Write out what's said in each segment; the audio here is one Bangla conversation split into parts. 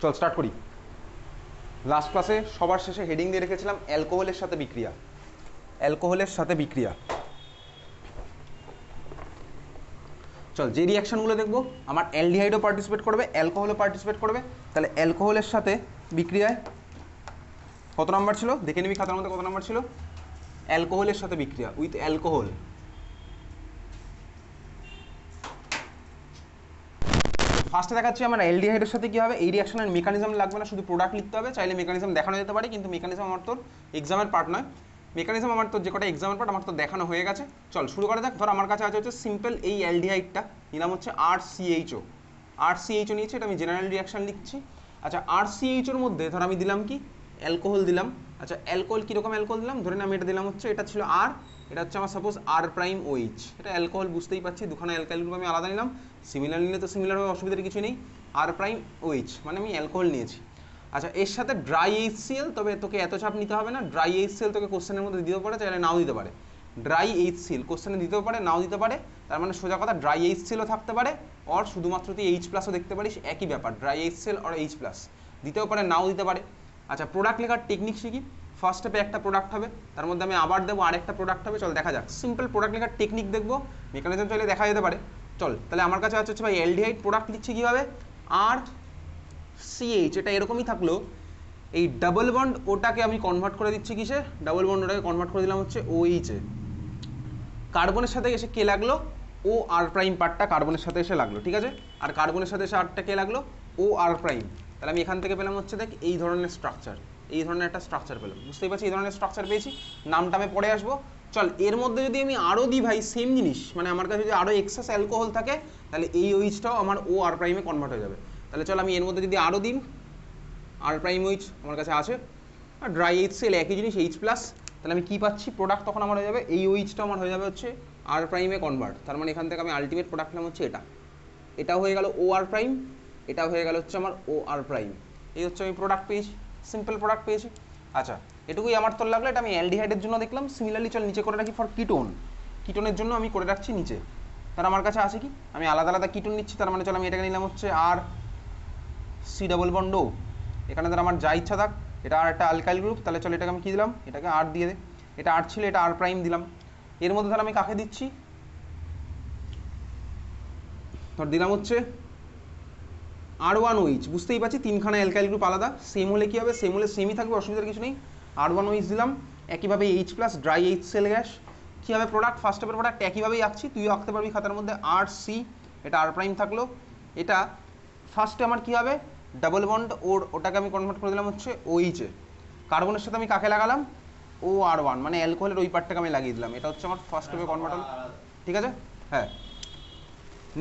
চল স্টার্ট করি। লাস্ট ক্লাসে সবার শেষে হেডিং দিয়ে রেখেছিলাম অ্যালকোহলের সাথে বিক্রিয়া। অ্যালকোহলের সাথে বিক্রিয়া, চল যে রিয়াকশানগুলো দেখবো আমার অ্যালডিহাইডও পার্টিসিপেট করবে, অ্যালকোহলও পার্টিসিপেট করবে। তাহলে অ্যালকোহলের সাথে বিক্রিয়ায় কত নাম্বার ছিল দেখে নিবি খাতার মধ্যে, কত নাম্বার ছিল? অ্যালকোহলের সাথে বিক্রিয়া উইথ অ্যালকোহল। ফার্স্টে দেখাচ্ছি আমার অ্যালডিহাইডের সাথে কী হবে। এই রিয়াকশনের মেকানিজম লাগবে না, শুধু প্রোডাক্ট লিখতে হবে। চাইলে মেকানিজম দেখানো যেতে পারে, কিন্তু মেকানিজম আমার তোর এক্সামের পার্ট নয়। মেকানিজম আমার তোর যে কটা এক্সামের পার্ট আমার তো দেখানো হয়ে গেছে। চল শুরু করা যাক। ধর আমার কাছে আছে হচ্ছে সিম্পল এই অ্যালডিহাইডটা, নিলাম হচ্ছে RCHO। RCHO নিয়েছি, এটা আমি জেনারেল রিয়াকশন লিখছি। আচ্ছা RCHOর মধ্যে ধর আমি দিলাম কি অ্যালকোহল দিলাম। আচ্ছা অ্যালকোহল কীরকম অ্যালকোহল দিলাম, ধরে না আমি এটা দিলাম হচ্ছে, এটা ছিল R, এটা হচ্ছে আমার সাপোজ R'OH। এটা অ্যালকোহল বুঝতেই পারছি, দুখানা অ্যালকাইল গ্রুপ আমি আলাদা নিলাম। সিমিলার নিলে তো সিমিলার হবে, অসুবিধার কিছু নেই। R'OH মানে আমি অ্যালকোহল নিয়েছি। আচ্ছা এর সাথে ড্রাই HCl, তবে তোকে এত চাপ নিতে হবে না। ড্রাই HCl তোকে কোশ্চেনের মধ্যে দিতে পারে, চাইলে নাও দিতে পারে। ড্রাই HCl কোশ্চেনে দিতেও পারে, নাও দিতে পারে। তার মানে সোজা কথা ড্রাই HClও থাকতে পারে, আর শুধুমাত্র তুই H+ও দেখতে পারিস, একই ব্যাপার। ড্রাই HCl আর H+, দিতেও পারে নাও দিতে পারে। আচ্ছা প্রোডাক্ট লেখার টেকনিক শিখি। ফার্স্ট স্টেপে একটা প্রোডাক্ট হবে, তার মধ্যে আমি আবার দেবো আরেকটা প্রোডাক্ট হবে। চল দেখা যাক, সিম্পল প্রোডাক্ট লেখার টেকনিক দেখবো, মেকানিজম চাইলে দেখা যেতে পারে। চল তাহলে আমার কাছে হচ্ছে ভাই অ্যালডিহাইড প্রোডাক্ট লিখছি কীভাবে, RCH, এটা এরকমই থাকলো। এই ডাবল বন্ড ওটাকে আমি কনভার্ট করে দিচ্ছি কিসে, ডাবল বন্ড ওটাকে কনভার্ট করে দিলাম হচ্ছে OH এ। কার্বনের সাথে এসে কে লাগলো, OR প্রাইম পার্টটা কার্বনের সাথে এসে লাগলো, ঠিক আছে। আর কার্বনের সাথে এসে আরটা কে লাগলো, OR প্রাইম। তাহলে আমি এখান থেকে পেলাম হচ্ছে দেখ এই ধরনের স্ট্রাকচার, এই ধরনের একটা স্ট্রাকচার পেলাম, বুঝতেই পারছি এই ধরনের স্ট্রাকচার পেয়েছি। নামটা আমি পরে আসবো। চল এর মধ্যে যদি আমি আরও দিই ভাই সেম জিনিস, মানে আমার কাছে যদি আরও এক্সেস অ্যালকোহল থাকে, তাহলে এই OH-টাও আমার OR প্রাইমে কনভার্ট হয়ে যাবে। তাহলে চল আমি এর মধ্যে যদি আরও দিই R'OH আমার কাছে আছে, আর ড্রাই HCl একই জিনিস H+, তাহলে আমি কী পাচ্ছি, প্রোডাক্ট তখন আমার হয়ে যাবে এই OH-টা আমার হয়ে যাবে হচ্ছে R' কনভার্ট। তার মানে এখান থেকে আমি আলটিমেট প্রোডাক্ট নাম হচ্ছে এটা, এটাও হয়ে গেল OR', এটাও হয়ে গেল হচ্ছে আমার OR'। এই হচ্ছে আমি প্রোডাক্ট পেয়েছি, সিম্পল প্রোডাক্ট পেয়েছি। আচ্ছা এটুকুই আমার তোর লাগলো, এটা আমি অ্যালডিহাইডের জন্য দেখলাম। সিমিলারলি চল নিচে করে রাখি ফর কিটোন, কিটোনের জন্য আমি করে রাখছি নিচে। তার আমার কাছে আছে কি, আমি আলাদা আলাদা কিটোন নিচ্ছি। তার মানে চল আমি এটাকে নিলাম হচ্ছে RC ডাবল বন্ড O। এখানে ধর আমার যা ইচ্ছা থাক, এটা আর একটা অ্যালকাইল গ্রুপ, তাহলে চল এটাকে আমি কী দিলাম, এটাকে R দিয়ে দে। এটা R ছিল, এটা R' দিলাম। এর মধ্যে ধর আমি কাকে দিচ্ছি, ধর দিলাম হচ্ছে R1OH। বুঝতেই পারছি তিনখানা অ্যালকাইল গ্রুপ আলাদা, সেম হলে কী হবে, সেম হলে সেমই থাকবে, অসুবিধার কিছু নেই। R1OH দিলাম। একইভাবে H+, ড্রাই HCl গ্যাস। কী হবে প্রোডাক্ট, ফার্স্ট স্টেপের প্রোডাক্ট একইভাবেই আঁকছি, তুইও আঁকতে পারবি খাতার মধ্যে। RC, এটা R' থাকলো। এটা ফার্স্টে আমার কী হবে, ডাবল বন্ড ওটাকে আমি কনভার্ট করে দিলাম হচ্ছে OH এ। কার্বনের সাথে আমি কাকে লাগালাম, OR1, মানে অ্যালকোহলের ওই পার্টটাকে আমি লাগিয়ে দিলাম। এটা হচ্ছে আমার ফার্স্ট স্টেপে কনভার্ট হলো, ঠিক আছে। হ্যাঁ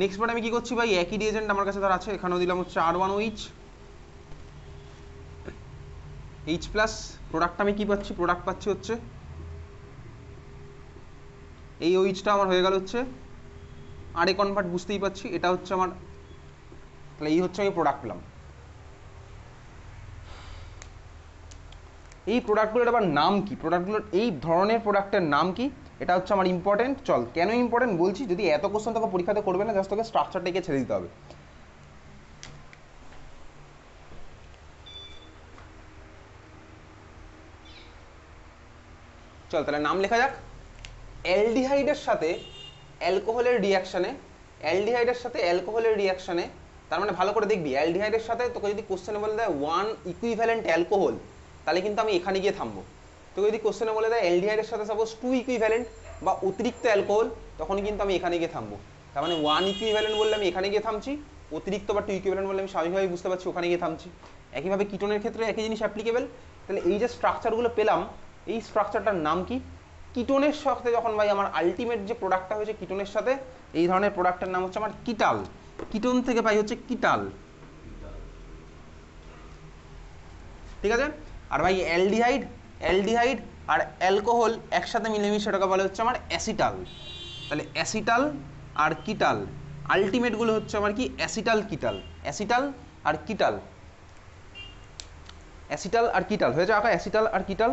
নেক্সট পার্ট আমি কী করছি ভাই, একই রিয়েজেন্ট আমার কাছে ধর আছে, এখানেও দিলাম হচ্ছে R1OH H+। প্রোডাক্টটা আমি কী পাচ্ছি, প্রোডাক্ট পাচ্ছি হচ্ছে এই OH-টা আমার হয়ে গেল হচ্ছে আরে কনভার্ট, বুঝতেই পারছি এটা হচ্ছে আমার, তাহলে এই হচ্ছে আমি প্রোডাক্ট পেলাম। এই প্রোডাক্টগুলোর আবার নাম কি, প্রোডাক্টগুলোর এই ধরনের প্রোডাক্টের নাম কি, এটা হচ্ছে আমার ইম্পর্টেন্ট। চল কেন ইম্পর্টেন্ট বলছি, যদি এত কোশ্চেন তোকে পরীক্ষাতে করবে না, জাস্ট তোকে স্ট্রাকচারটাকে ছেড়ে দিতে হবে। চল তাহলে নাম লেখা যাক। অ্যালডিহাইডের সাথে অ্যালকোহলের রিয়াকশানে, অ্যালডিহাইডের সাথে অ্যালকোহলের রিয়াকশানে, তার মানে ভালো করে দেখবি, অ্যালডিহাইডের সাথে তোকে যদি কোশ্চেনে বলে দেয় 1 ইকুইভ্যালেন্ট অ্যালকোহল, তাহলে কিন্তু আমি এখানে গিয়ে থামবো। তোকে যদি কোশ্চেনে বলে দেয় অ্যালডিহাইডের সাথে সাপোজ 2 ইকুইভ্যালেন্ট বা অতিরিক্ত অ্যালকোহল, তখন কিন্তু আমি এখানে গিয়ে থামবো। তার মানে 1 ইকুইভ্যালেন্ট বললে আমি এখানে গিয়ে থামছি, অতিরিক্ত বা 2 ইকুইভ্যালেন্ট বললে আমি স্বাভাবিকভাবেই বুঝতে পারছি ওখানে গিয়ে থামছি। একইভাবে কিটোনের ক্ষেত্রে একই জিনিস অ্যাপ্লিকেবল। তাহলে এই যে স্ট্রাকচারগুলো পেলাম, এই স্ট্রাকচারটার নাম কি, কিটোনের সাথে যখন ভাই আমার আলটিমেট যে প্রোডাক্টটা হয়েছে কিটোনের সাথে, এই ধরনের প্রোডাক্টের নাম হচ্ছে আমার কিটাল। কিটোন থেকে পাই হচ্ছে কিটাল, ঠিক আছে। আর ভাই অ্যালডিহাইড, অ্যালডিহাইড আর অ্যালকোহল একসাথে মিলেমিশে সেটাকে বলে হচ্ছে আমার অ্যাসিটাল। তাহলে অ্যাসিটাল আর কিটাল আলটিমেটগুলো হচ্ছে আমার কি, অ্যাসিটাল কিটাল, অ্যাসিটাল আর কিটাল, অ্যাসিটাল আর কিটাল হয়েছে আঁকা, অ্যাসিটাল আর কিটাল।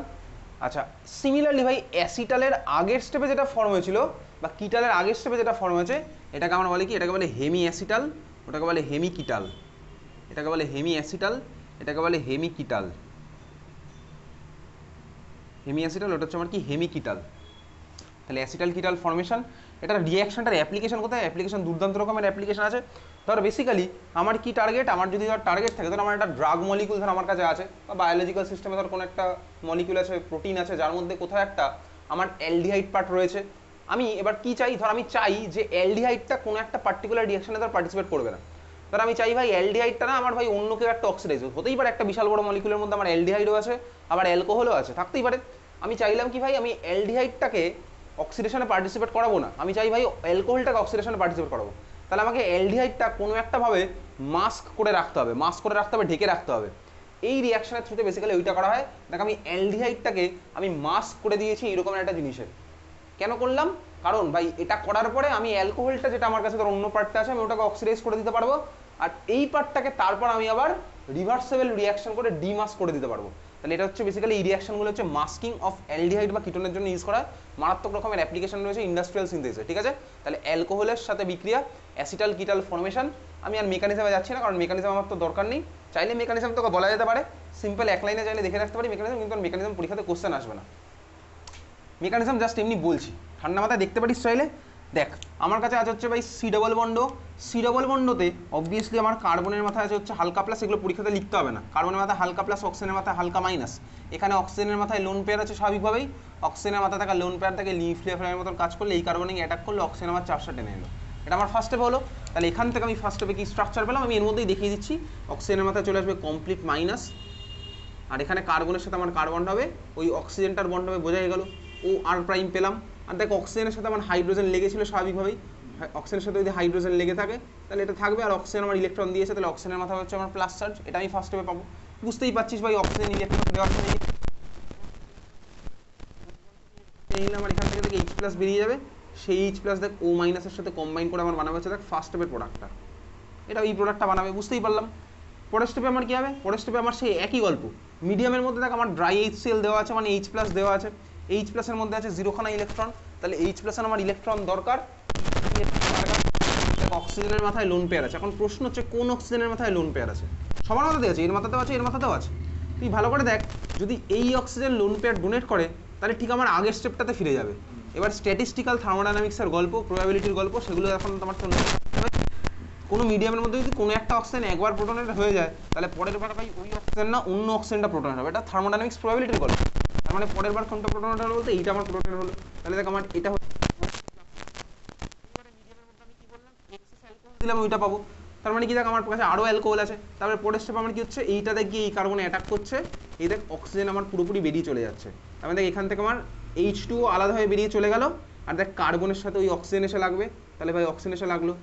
আচ্ছা সিমিলারলি ভাই অ্যাসিটালের আগের স্টেপে যেটা ফর্ম হয়েছিল বা কিটালের আগের স্টেপে যেটা ফর্ম হয়েছে, এটাকে আমরা বলি কি, এটাকে বলে হেমি অ্যাসিটাল, ওটাকে বলে হেমি কিটাল, এটাকে বলে হেমি অ্যাসিটাল, এটাকে বলে হেমিকিটাল, হেমিঅ্যাসিটাল, ওটা হচ্ছে আমার কি হেমিকিটাল। তাহলে অ্যাসিটাল কিটাল ফর্মেশন, এটার রিয়াকশনটার অ্যাপ্লিকেশন কোথায়? অ্যাপ্লিকেশন দুর্দান্ত রকমের অ্যাপ্লিকেশন আছে। ধর বেসিক্যালি আমার কি টার্গেট, আমার যদি ধর টার্গেট থাকে, ধর আমার একটা ড্রাগ মলিকুল ধর আমার কাছে আছে, বা বায়োলজিক্যাল সিস্টেমে ধর কোনো একটা মলিকুল আছে, প্রোটিন আছে, যার মধ্যে কোথাও একটা আমার অ্যালডিহাইড পার্ট রয়েছে। আমি এবার কি চাই, ধর আমি চাই যে অ্যালডিহাইডটা কোনো একটা পার্টিকুলার রিয়াকশনে ধর পার্টিসিপেট করবে না। ধর আমি চাই ভাই অ্যালডিহাইডটা না আমার ভাই অন্য কেউ একটা অক্সিডাইজ হতেই পারে, একটা বিশাল বড় মলিকুলের মধ্যে আমার অ্যালডিহাইডও আছে, আবার অ্যালকোহলও আছে, থাকতেই পারে। আমি চাইলাম কি ভাই, আমি অ্যালডিহাইডটাকে অক্সিডেশনে পার্টিসিপেট করাবো না, আমি চাই ভাই অ্যালকোহলটাকে অক্সিডেশনে পার্টিসিপেট করাবো। তাহলে আমাকে অ্যালডিহাইডটা কোনো একটা ভাবে মাস্ক করে রাখতে হবে, মাস্ক করে রাখতে হবে, ঢেকে রাখতে হবে। এই রিয়াকশনের থ্রুতে বেসিক্যালি ওইটা করা হয়। দেখ আমি অ্যালডিহাইডটাকে আমি মাস্ক করে দিয়েছি এরকম একটা জিনিসের। কেন করলাম? কারণ ভাই এটা করার পরে আমি অ্যালকোহলটা যেটা আমার কাছে ধর অন্য পার্টটা আছে, আমি ওটাকে অক্সিডাইজ করে দিতে পারবো, আর এই পার্টটাকে তারপর আমি আবার রিভার্সেবল রিয়াকশন করে ডিমাস্ক করে দিতে পারবো। তাহলে এটা হচ্ছে বেসিক্যালি এই রিয়াকশনগুলো হচ্ছে মাস্কিং অফ অ্যালডিহাইড বা কিটোনের জন্য ইউজ করা। মারাত্মক রকমের অ্যাপ্লিকেশন রয়েছে ইন্ডাস্ট্রিয়াল সিনথেসিসে, ঠিক আছে? তাহলে অ্যালকোহলের সাথে বিক্রিয়া, অ্যাসিটাল কিটাল ফর্মেশন। আমি আর মেকানিজমে যাচ্ছি না, কারণ মেকানিজম আমার তো দরকার নেই। চাইলে মেকানিজম তোকে বলা যেতে পারে, সিম্পল এক লাইনে চাইলে দেখে রাখতে পারি মেকানিজম, কিন্তু মেকানিজম পরীক্ষাতে কোশ্চেন আসবে না। মেকানিজম জাস্ট এমনি বলছি, ঠান্ডা মাথায় দেখতে পারিস চাইলে। দেখ আমার কাছে আছে হচ্ছে ভাই C double bond, C double বন্ডতে অবভিয়াসলি আমার কার্বনের মাথায় আছে হচ্ছে হালকা প্লাস, এগুলো পরীক্ষাতে লিখতে হবে না। কার্বনের মাথায় হালকা প্লাস, অক্সিজেনের মাথায় হালকা মাইনাস। এখানে অক্সিজেনের মাথায় লোন পেয়ার আছে স্বাভাবিকভাবেই, অক্সিজেনের মাথায় থাকা লোন পেয়ার থেকে লিফ্লিয়ার মতন কাজ করলে এই কার্বনিক অ্যাটাক করলে অক্সিজেন আমার 4 টেনে এলো। এটা আমার ফার্স্ট স্টেপ হলো। তাহলে এখান থেকে আমি ফার্স্ট স্টেপে কি স্ট্রাকচার পেলাম আমি এর মধ্যেই দেখিয়ে দিচ্ছি। অক্সিজেনের মাথায় চলে আসবে কমপ্লিট মাইনাস, আর এখানে কার্বনের সাথে আমার কার্বন হবে, ওই অক্সিজেনটার বন্ড হবে, বোঝা গেল। ও আর প্রাইম পেলাম। আর দেখ অক্সিজেনের সাথে আমার হাইড্রোজেন লেগেছিল স্বাভাবিকভাবেই, অক্সিজেনের সাথে যদি হাইড্রোজেন লেগে থাকে তাহলে এটা থাকবে, আর অক্সিজেন আমার ইলেকট্রন দিয়েছে, তাহলে অক্সিজেনের মাথা হচ্ছে আমার প্লাস চার্জ, এটা আমি ফার্স্ট স্টেপে পাবো। বুঝতেই পারছিস ভাই অক্সিজেন ইলেকট্রন দেওয়ার সময় আমার এখান থেকে এইচ প্লাস বেরিয়ে যাবে, সেই এইচ প্লাস দেখ ও মাইনাসের সাথে কম্বাইন করে আমার বানাবে হচ্ছে দেখ ফার্স্ট স্টেপের প্রোডাক্টটা, এটা এই প্রোডাক্টটা বানাবে, বুঝতেই পারলাম। পরের স্টেপে আমার কী হবে? পরের স্টেপে আমার সেই একই গল্প, মিডিয়ামের মধ্যে দেখ আমার ড্রাই HCl দেওয়া আছে, মানে এইচ প্লাস দেওয়া আছে, এইচ প্লাসের মধ্যে আছে 0খানা ইলেকট্রন, তাহলে এইচ প্লাসের আমার ইলেকট্রন দরকার। অক্সিজেনের মাথায় লোন পেয়ার আছে। এখন প্রশ্ন হচ্ছে কোন অক্সিজেনের মাথায় লোন পেয়ার আছে? সবার মাথাতেও আছে, এর মাথাতেও আছে, এর মাথাতেও আছে। তুই ভালো করে দেখ, যদি এই অক্সিজেন লোন পেয়ার ডোনেট করে তাহলে ঠিক আমার আগের স্টেপটাতে ফিরে যাবে। এবার স্ট্যাটিস্টিক্যাল থার্মোডাইনামিক্সের গল্প, প্রবাবিলিটির গল্প, সেগুলো এখন তোমার তো কোনো মিডিয়ামের মধ্যে যদি কোনো একটা অক্সিজেন একবার প্রোটনের হয়ে যায় তাহলে পরের বার ভাই ওই অক্সিজেন না অন্য অক্সিজেনটা প্রোটন হবে, এটা থার্মোডাইনামিক্স প্রবাবিলিটির গল্প। তার মানে পরের বার কোনটা প্রোটন হলো বলতে এইটা আমার প্রোটন হলো, তাহলে দেখ আমার এটা দিলাম ওইটা পাবো। তার মানে কি দেখ আমার কাছে আরও অ্যালকোহল আছে। তারপরে পরের স্টেপ আমার কি হচ্ছে, এইটা দেখ গিয়ে এই কার্বনে অ্যাটাক করছে, এই দেখ অক্সিজেন আমার পুরোপুরি বেরিয়ে চলে যাচ্ছে। তার মানে দেখ এখান থেকে আমার H2O আলাদা হয়ে বেরিয়ে চলে গেল, আর দেখ কার্বনের সাথে ওই অক্সিজেন এসে লাগবে, তাহলে ভাই অক্সিজেন এসে লাগলো,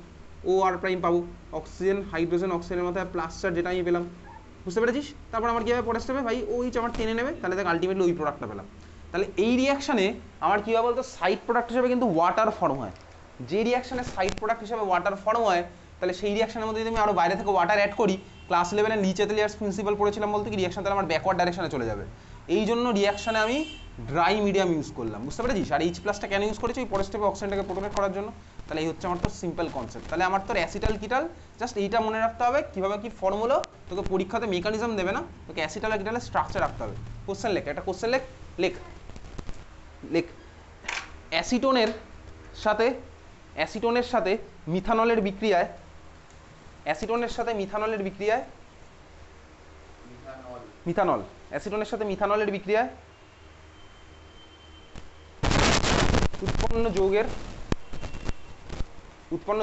ও আর প্রাইম পাবো, অক্সিজেন হাইড্রোজেন অক্সিজেনের মাথায় প্লাস চার্জ যেটা আমি পেলাম, বুঝতে পেরেছিস? তারপর আমার কী হবে পরের স্টেপে, ভাই ওই আমার টেনে নেবে, তাহলে দেখ আলটিমেটলি ওই প্রোডাক্টটা পেলাম। তাহলে এই রিয়াকশানে আমার কী হয় বলতো, সাইড প্রোডাক্ট হিসেবে কিন্তু ওয়াটার ফর্ম হয়। যে রিয়াকশানে সাইড প্রোডাক্ট হিসেবে ওয়াটার ফর্ম হয়, তাহলে সেই রিয়াকশনের মধ্যে যদি আমি আরও বাইরে থেকে ওয়াটার অ্যাড করি, ক্লাস 11-এ লি চ্যাটেলিয়ার্স প্রিন্সিপাল পড়েছিলাম বলতে কি রিয়াকশন তাহলে আমার ব্যাকওয়ার্ড ডাইরেকশনে চলে যাবে। এই জন্য রিয়াকশানে আমি ড্রাই মিডিয়াম ইউজ করলাম, বুঝতে পেরেছিস? আর এইচ প্লাসটা কেন ইউজ করেছি? ওই পরের স্টেপে অক্সিজেনটাকে প্রোটোনেট করার জন্য। তাহলে এই হচ্ছে আমার তো সিম্পল কনসেপ্ট। তাহলে আমার তোর অ্যাসিটাল কিটাল জাস্ট এইটা মনে রাখতে হবে, কীভাবে কী ফর্ম হলো। তোকে পরীক্ষাতে মেকানিজম দেবে না, তোকে অ্যাসিটাল আর কিটালের স্ট্রাকচার রাখতে হবে। কোশ্চেন লেখ, একটা কোশ্চেন লেখ, লেখ লেখ অ্যাসিটোনের সাথে মিথানলের বিক্রিয়ায়, অ্যাসিটোনের সাথে মিথানলের বিক্রিয়ায়, মিথানল অ্যাসিটোনের সাথে মিথানলের বিক্রিয়ায় উৎপন্ন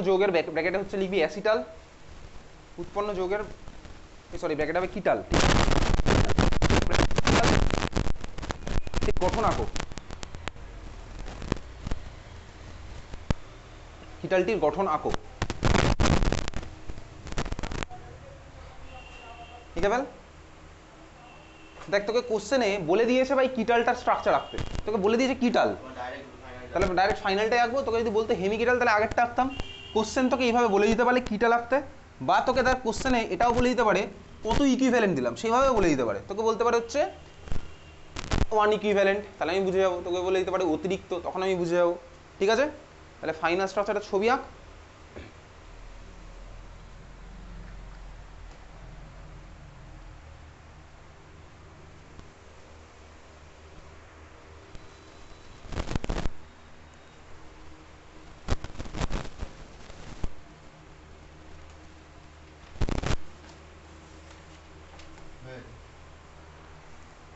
যৌগের ব্র্যাকেটে হচ্ছে লিখবি অ্যাসিটাল, উৎপন্ন যৌগের ব্র্যাকেট হবে কিটাল, গঠন আঁকো কিটালটির গঠন আঁকো, ঠিক আছে? দেখ তোকে কোশ্চেনে বলে দিয়েছে ভাই কিটালটার স্ট্রাকচার আঁকতে, তোকে বলে দিয়েছে কিটাল, তাহলে ডাইরেক্ট ফাইনালটাই আঁকবো। তোকে যদি বলতে হেমি কিটাল তাহলে আগেরটা আঁকতাম। কোশ্চেন তোকে এইভাবে বলে দিতে পারে কিটাল আঁকতে, বা তোকে তার কোশ্চেনে এটাও বলে দিতে পারে কত ইকুইভ্যালেন্ট দিলাম, সেইভাবে বলে দিতে পারে। তোকে বলতে পারে হচ্ছে 1 ইকুইভ্যালেন্ট, তাহলে আমি বুঝে যাবো। তোকে বলে দিতে পারে অতিরিক্ত, তখন আমি বুঝে যাবো, ঠিক আছে? তাহলে ফাইনাল স্ট্রাকচারটা ছবি আঁক।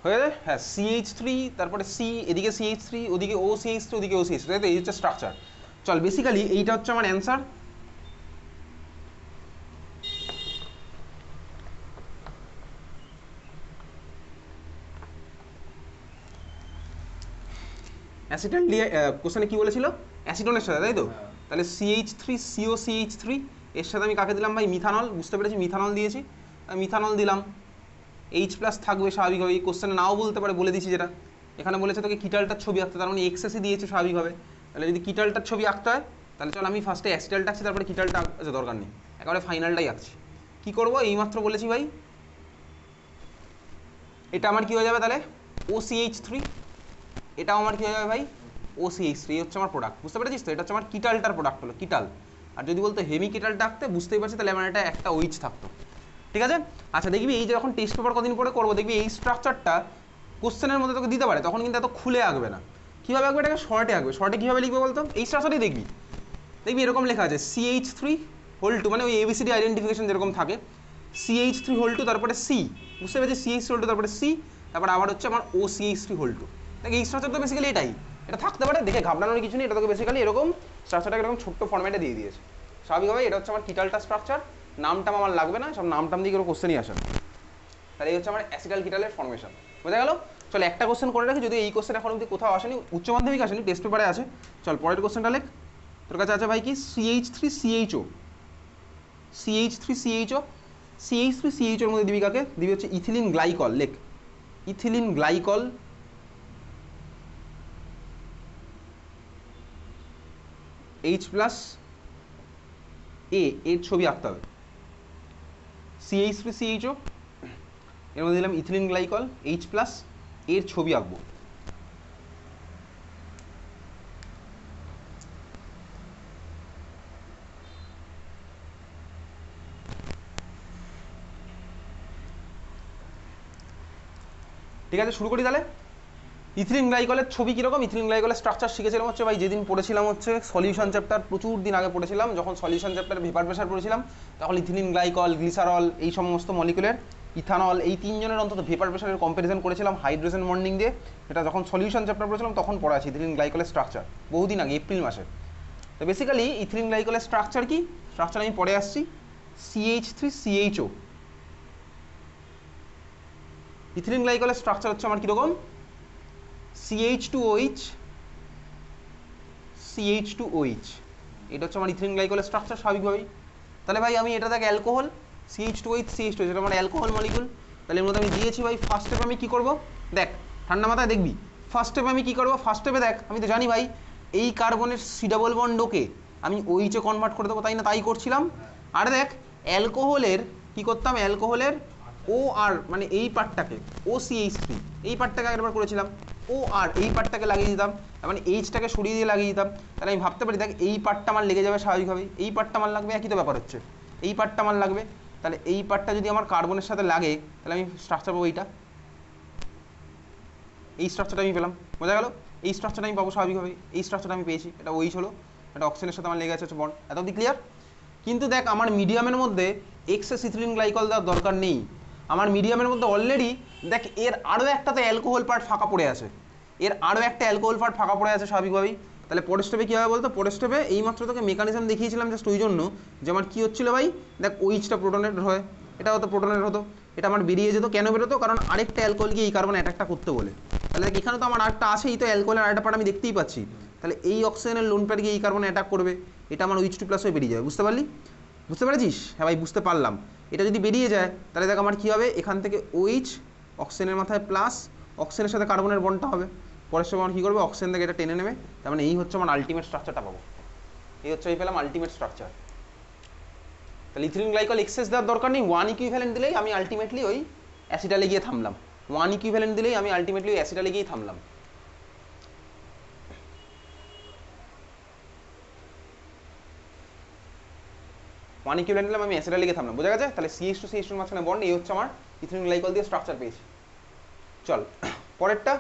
হয়ে যায়। হ্যাঁ, CH3 তারপরে সি, এদিকে CH3 ওদিকে OCH3 ওদিকে OCH3, তাই তো? এই হচ্ছে স্ট্রাকচার। চল বেসিক্যালি এইটা হচ্ছে আমার অ্যান্সার। অ্যাসিটাল কোশ্চেনে কি বলেছিল? অ্যাসিটোনের সাথে, তাই তো? তাহলে CH3COCH3 এর সাথে আমি কাকে দিলাম ভাই? মিথানল। বুঝতে পেরেছি, মিথানল দিয়েছি, মিথানল দিলাম। H+ থাকবে স্বাভাবিকভাবে, এই কোশ্চেনে নাও বলতে পারে, বলে দিয়েছি যেটা এখানে বলেছে তোকে কিটালটার ছবি আঁকতে, তার মানে এক্সেসই দিয়েছে স্বাভাবিকভাবে। তাহলে যদি কিটালটার ছবি আঁকতে হয় তাহলে চল আমি ফার্স্টে অ্যাসিটালটা আঁকছি, তারপরে কিটালটা আচ্ছা দরকার নেই, একেবারে ফাইনালটাই আঁকছি। কী করবো? এইমাত্র বলেছি ভাই, এটা আমার কি হয়ে যাবে তাহলে? OCH3। এটাও আমার কি হয়ে যাবে ভাই? OCH3। এই হচ্ছে আমার প্রোডাক্ট, বুঝতে পেরেছিস তো? এটা হচ্ছে আমার কিটালটার প্রোডাক্ট হলো, কিটাল। আর যদি বলতো হেমি কিটালটা আঁকতে, বুঝতেই পারছি তাহলে আমার এটা একটা ওইচ থাকতো, ঠিক আছে? আচ্ছা দেখবি এই যে যখন টেস্ট পেপার কদিন পরে করবো, দেখবি এই স্ট্রাকচারটা কোশ্চেনের মধ্যে তোকে দিতে পারে, তখন কিন্তু এত খুলে আঁকবে না। কীভাবে আঁকবে? এটাকে শর্টে আঁকবে। শর্টে কীভাবে লিখবে বলতো? এই স্ট্রাকচারই দেখবি, দেখবি এরকম লেখা আছে CH3 মানে ওই ABCD আইডেন্টিফিকেশন যেরকম থাকে, CH3 তারপরে সি, বুঝতে পেরেছি? CH3 তারপরে সি, তারপরে আবার হচ্ছে আমার OCH3 দেখ এই স্ট্রাকচার তো বেসিক্যালি এটাই, এটা থাকতে পারে, দেখে ঘাবড়ানোর কিছু নেই। এটা তোকে বেসিক্যালি এরকম স্ট্রাকচারটাকে এরকম ছোট্ট ফর্ম্যাটে দিয়ে দিয়েছে স্বাভাবিকভাবে। এটা হচ্ছে আমার কিটালটা স্ট্রাকচার, নামটাম আমার লাগবে না, সব নামটাম দিয়ে কোনো কোশ্চেনই আসে না। তাহলে এই হচ্ছে আমার অ্যাসিটাল কিটালের ফর্মেশন, বোঝা গেল? চল একটা কোশ্চেন করে রাখি, যদি এই কোশ্চেন এখন অব্দি কোথাও আসেনি, উচ্চ মাধ্যমিক আসেনি, টেস্ট পেপারে আছে। চল পরের কোশ্চেনটা লেখ। তোর কাছে আছে ভাই কি? CH3CHO, CH3CHO, CH3CHOর মধ্যে দিবি কাকে? দিবি হচ্ছে ইথিলিন গ্লাইকল। লেখ ইথিলিন গ্লাইকল, H+A এর ছবি আঁকতে হবে। CH3CHO এর মধ্যে দিলাম ইথিলিন গ্লাইকল, H+ এর ছবি আঁকবো। ঠিক আছে, শুরু করি তাহলে। ইথিলিন গ্লাইকলের ছবি কীরকম? ইথিলিন গ্লাইকলের স্ট্রাকচার শিখেছিলাম হচ্ছে ভাই, যেদিন পড়েছিলাম হচ্ছে সলিউশন চ্যাপ্টার, প্রচুর দিন আগে পড়েছিলাম, যখন সলিউশন চ্যাপ্টারে ভেপার প্রেশার পড়েছিলাম, তখন ইথিলিন গ্লাইকল, গ্লিসারল, এই সমস্ত মলিকুলের, ইথানল, এই তিনজনের অন্তত ভেপার প্রেশারের কম্পারিজন করেছিলাম হাইড্রোজেন বন্ডিং দিয়ে। এটা যখন সলিউশন চ্যাপ্টার পড়েছিলাম তখন পড়া আছে ইথিলিন গ্লাইকলের স্ট্রাকচার, বহুদিন আগে, এপ্রিল মাসে। তো বেসিক্যালি ইথিলিন গ্লাইকলের স্ট্রাকচার কি? স্ট্রাকচার আমি পরে আসছি। CH3CHO, ইথিলিন গ্লাইকলের স্ট্রাকচার হচ্ছে আমার কীরকম? CH2OH, CH2OH, এটা হচ্ছে আমার ইথিলিন গ্লাইকলের স্ট্রাকচার স্বাভাবিকভাবেই। তাহলে ভাই আমি এটা দেখ অ্যালকোহল, CH2OH, CH2OH, এটা আমার অ্যালকোহল মলিকুল। তাহলে এর মধ্যে আমি দিয়েছি ভাই, ফার্স্ট স্টেপে আমি কী করবো? দেখ ঠান্ডা মাথায় দেখবি, ফার্স্ট স্টেপে আমি কী করবো? ফার্স্ট স্টেপে দেখ, আমি তো জানি ভাই এই কার্বনের C+বন্ডকে আমি OH-এ কনভার্ট করে দেবো, তাই না? তাই করছিলাম। আর দেখ অ্যালকোহলের কী করতাম? অ্যালকোহলের OR মানে এই পার্টটাকে, OCH3 এই পার্টটাকে একবার করেছিলাম, OR এই পার্টটাকে লাগিয়ে দিতাম, মানে H-টাকে সরিয়ে দিয়ে লাগিয়ে দিতাম। তাহলে আমি ভাবতে পারি দেখ এই পার্টটা আমার লেগে যাবে স্বাভাবিকভাবেই, এই পার্টটা আমার লাগবে, একই তো ব্যাপার হচ্ছে, এই পার্টটা আমার লাগবে। তাহলে এই পার্টটা যদি আমার কার্বনের সাথে লাগে তাহলে আমি স্ট্রাকচার পাবো এইটা, এই স্ট্রাকচারটা আমি পেলাম, বোঝা গেল? এই স্ট্রাকচারটা আমি পাবো স্বাভাবিকভাবেই, এই স্ট্রাকচারটা আমি পেয়েছি, এটা OH হলো, এটা অক্সিজেনের সাথে আমার লেগে আছে হচ্ছে বন্ড। এত অবধি ক্লিয়ার? কিন্তু দেখ আমার মিডিয়ামের মধ্যে এক্সেস ইথিলিন গ্লাইকল দেওয়ার দরকার নেই। আমার মিডিয়ামের মধ্যে অলরেডি দেখ এর আরও একটাতে অ্যালকোহল পার্ট ফাঁকা পড়ে আছে, এর আরও একটা অ্যালকোহল পার্ট ফাঁকা পড়ে আছে স্বাভাবিকভাবেই। তাহলে পরের স্টেপে কী হবে বলতো? পরের স্টেপে এইমাত্র তোকে মেকানিজম দেখিয়েছিলাম জাস্ট ওই জন্য, যে আমার কী হচ্ছিলো ভাই, দেখ OH-টা প্রোটনের হয়, এটা হতো প্রোটনের হতো, এটা আমার বেরিয়ে যেত। কেন বেরোতো? কারণ আরেকটা অ্যালকোহলকে এই কার্বন অ্যাটাকটা করতে বলে। তাহলে দেখ এখানে তো আমার আরেকটা আছেই, তো অ্যালকোহলের আরেকটা পার্ট আমি দেখতেই পাচ্ছি। তাহলে এই অক্সিজেনের লোন প্যাডকে এই কার্বন অ্যাটাক করবে, এটা আমার OH2+ হয়ে বেরিয়ে যাবে, বুঝতে পারলি? বুঝতে পেরেছিস? হ্যাঁ ভাই বুঝতে পারলাম। এটা যদি বেরিয়ে যায় তাহলে দেখ আমার কী হবে, এখান থেকে OH, অক্সিজেনের মাথায় প্লাস, অক্সিজেনের সাথে কার্বনের বন্ডটা হবে, পরের সময় আমার কী করবে? অক্সিজেন থেকে এটা টেনে নেবে। তার মানে এই হচ্ছে আমার আলটিমেট স্ট্রাকচারটা পাবো, এই হচ্ছে আমি পেলাম আলটিমেট স্ট্রাকচার। তাহলে ইথিলিন গ্লাইকল এক্সেস দেওয়ার দরকার নেই, 1 ইকুইভ্যালেন্ট দিলেই আমি আলটিমেটলি ওই অ্যাসিটালে গিয়ে থামলাম, 1 ইকুইভ্যালেন্ট দিলেই আমি আলটিমেটলি ওই অ্যাসিটালে গিয়েই থামলাম। ওয়ান ইকুইভ্যালেন্ট দিলাম, আমি অ্যাসিটালে গিয়ে থামলাম, বোঝা গেছে? তাহলে CH2CH2 এর মাঝখানে বন্ড, এই হচ্ছে আমার ইথিলিন গ্লাইকল দিয়ে স্ট্রাকচার পেয়েছি। চল পরেরটা।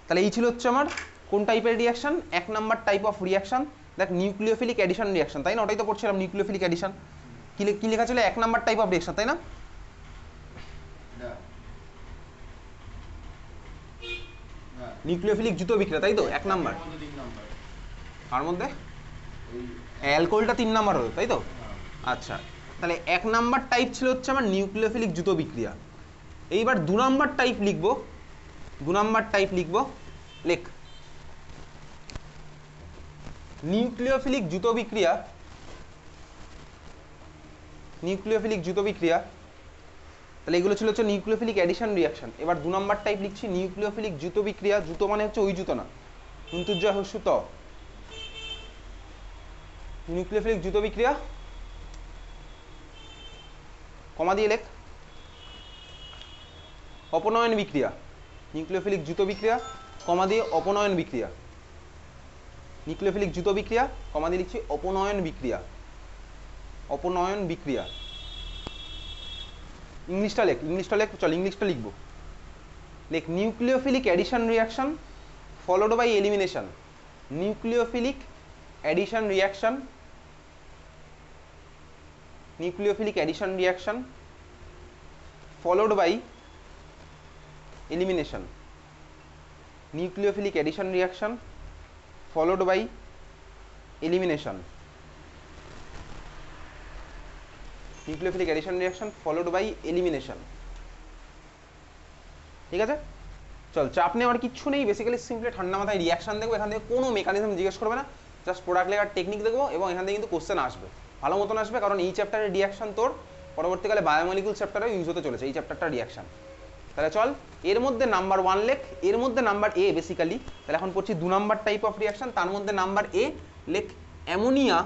তাহলে এই ছিল হচ্ছে আমার কোন টাইপের reaction? 1 number type of reaction, দেখ নিউক্লিওফিলিক অ্যাডিশন রিয়াকশন, তাই না? ওটাই তো পড়ছিলাম, নিউক্লিওফিলিক অ্যাডিশন। কি লেখা ছিল? 1 নাম্বার টাইপ অফ রিয়াকশন, তাই না? নিউক্লিওফিলিক জুতো বিক্রিয়া, তাই তো 1 নাম্বার। তার মধ্যে অ্যালকোহলটা 3 নাম্বার হলো, তাই তো? আচ্ছা, তাহলে 1 নাম্বার টাইপ ছিল হচ্ছে আমার নিউক্লিওফিলিক জুতো বিক্রিয়া। এইবার 2 নাম্বার টাইপ লিখবো, 2 নাম্বার টাইপ লিখবো, লেখ নিউক্লিওফিলিক জুতো বিক্রিয়া, নিউক্লিওফিলিক জুতো বিক্রিয়া। তাহলে এগুলো ছিল হচ্ছে নিউক্লিওফিলিক অ্যাডিশন রিয়াকশন। এবার 2 নাম্বার টাইপ লিখছি নিউক্লিওফিলিক জুতো বিক্রিয়া। জুতো মানে হচ্ছে ওই জুতো না, কিন্তু জয় হস্যুত, নিউক্লিওফিলিক জুতো বিক্রিয়া কমা দিয়ে লেখ অপনয়ন বিক্রিয়া। নিউক্লিওফিলিক জুতো বিক্রিয়া কমা দিয়ে অপনয়ন বিক্রিয়া। নিউক্লিওফিলিক জুতো বিক্রিয়া কমা দিয়ে লিখছি অপনয়ন বিক্রিয়া, অপনয়ন বিক্রিয়া। ইংলিশটা লেখ, ইংলিশটা লেখ, চল ইংলিশটা লিখবো। লেখ nucleophilic addition reaction followed by elimination. Nucleophilic addition reaction, nucleophilic addition reaction followed by elimination. Nucleophilic addition reaction followed by elimination. Nucleophilic addition reaction followed by elimination. ঠিক আছে, চল চাপ নেওয়ার কিচ্ছু নেই, বেসিক্যালি সিম্পলি ঠান্ডা মাথায় রিয়াকশন দেখবো। এখান থেকে কোনো মেকানিজম জিজ্ঞেস করবে না, জাস্ট প্রোডাক্ট লেখার টেকনিক দেখবো এবং এখান থেকে কিন্তু কোশ্চেন আসবে, ভালো মতন আসবে, কারণ এই চ্যাপ্টারের রিয়াকশন তোর পরবর্তীকালে বায়োমলিকুল চ্যাপ্টারেও ইউজ হতে চলেছে এই চ্যাপ্টারটা রিয়াকশন। তাহলে চল এর মধ্যে নাম্বার 1 লেখ, এর মধ্যে নাম্বার এ বেসিক্যালি। তাহলে এখন পড়ছি 2 নাম্বার টাইপ অফ রিয়াকশন, তার মধ্যে নাম্বার এ লেখ অ্যামোনিয়া,